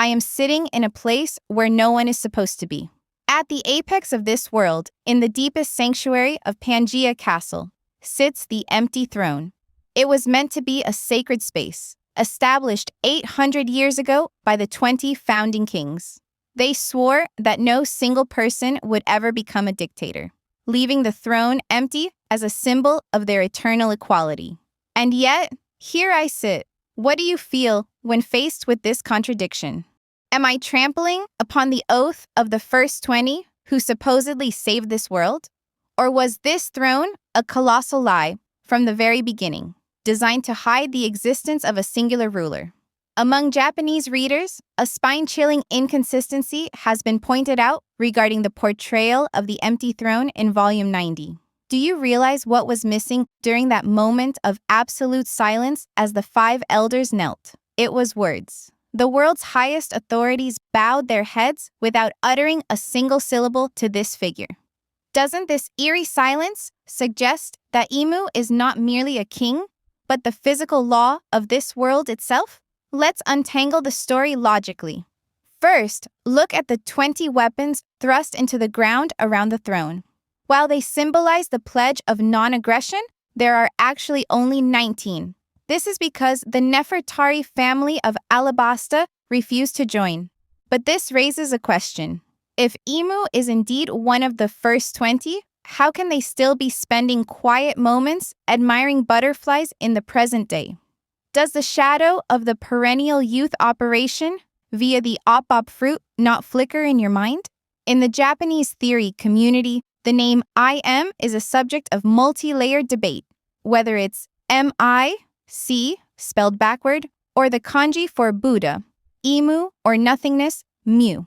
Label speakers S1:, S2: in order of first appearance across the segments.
S1: I am sitting in a place where no one is supposed to be. At the apex of this world, in the deepest sanctuary of Pangaea Castle, sits the empty throne. It was meant to be a sacred space, established 800 years ago by the 20 founding kings. They swore that no single person would ever become a dictator, leaving the throne empty as a symbol of their eternal equality. And yet, here I sit. What do you feel when faced with this contradiction? Am I trampling upon the oath of the first 20 who supposedly saved this world? Or was this throne a colossal lie from the very beginning, designed to hide the existence of a singular ruler? Among Japanese readers, a spine-chilling inconsistency has been pointed out regarding the portrayal of the empty throne in Volume 90. Do you realize what was missing during that moment of absolute silence as the 5 elders knelt? It was words. The world's highest authorities bowed their heads without uttering a single syllable to this figure. Doesn't this eerie silence suggest that Imu is not merely a king, but the physical law of this world itself? Let's untangle the story logically. First, look at the 20 weapons thrust into the ground around the throne. While they symbolize the pledge of non-aggression, there are actually only 19. This is because the Nefertari family of Alabasta refused to join. But this raises a question. If Imu is indeed one of the first 20, how can they still be spending quiet moments admiring butterflies in the present day? Does the shadow of the perennial youth operation via the op-op fruit not flicker in your mind? In the Japanese theory community, the name I am is a subject of multi-layered debate, whether it's M-I-C, spelled backward, or the kanji for Buddha, Imu, or nothingness, Mu.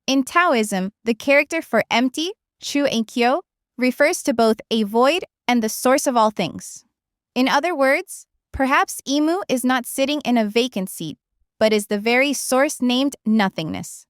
S1: In Taoism, the character for empty, Chu and Kyo, refers to both a void and the source of all things. In other words, perhaps Imu is not sitting in a vacant seat, but is the very source named nothingness.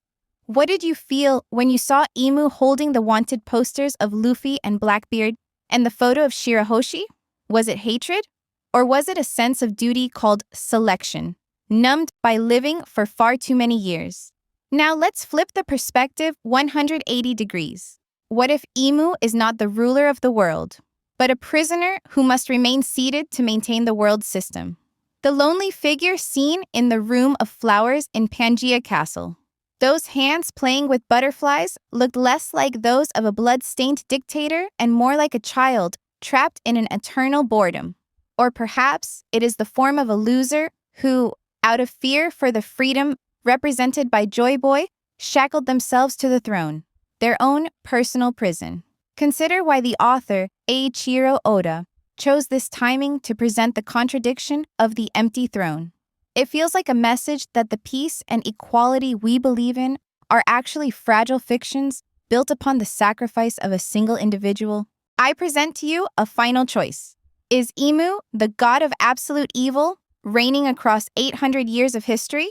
S1: What did you feel when you saw Imu holding the wanted posters of Luffy and Blackbeard and the photo of Shirahoshi? Was it hatred? Or was it a sense of duty called selection, numbed by living for far too many years? Now let's flip the perspective 180 degrees. What if Imu is not the ruler of the world, but a prisoner who must remain seated to maintain the world system? The lonely figure seen in the room of flowers in Pangaea Castle. Those hands playing with butterflies looked less like those of a blood-stained dictator and more like a child trapped in an eternal boredom. Or perhaps it is the form of a loser who, out of fear for the freedom represented by Joy Boy, shackled themselves to the throne, their own personal prison. Consider why the author, Eiichiro Oda, chose this timing to present the contradiction of the empty throne. It feels like a message that the peace and equality we believe in are actually fragile fictions built upon the sacrifice of a single individual. I present to you a final choice. Is Imu the god of absolute evil, reigning across 800 years of history?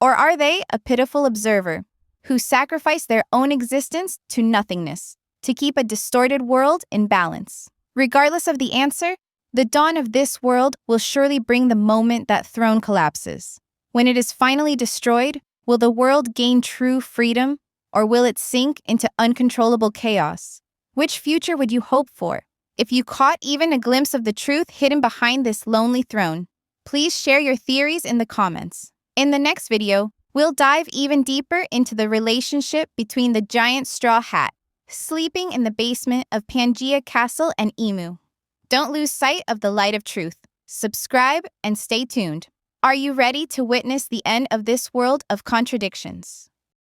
S1: Or are they a pitiful observer who sacrificed their own existence to nothingness to keep a distorted world in balance? Regardless of the answer, the dawn of this world will surely bring the moment that throne collapses. When it is finally destroyed, will the world gain true freedom, or will it sink into uncontrollable chaos? Which future would you hope for? If you caught even a glimpse of the truth hidden behind this lonely throne, please share your theories in the comments. In the next video, we'll dive even deeper into the relationship between the giant straw hat, sleeping in the basement of Pangaea Castle, and Imu. Don't lose sight of the light of truth. Subscribe and stay tuned. Are you ready to witness the end of this world of contradictions?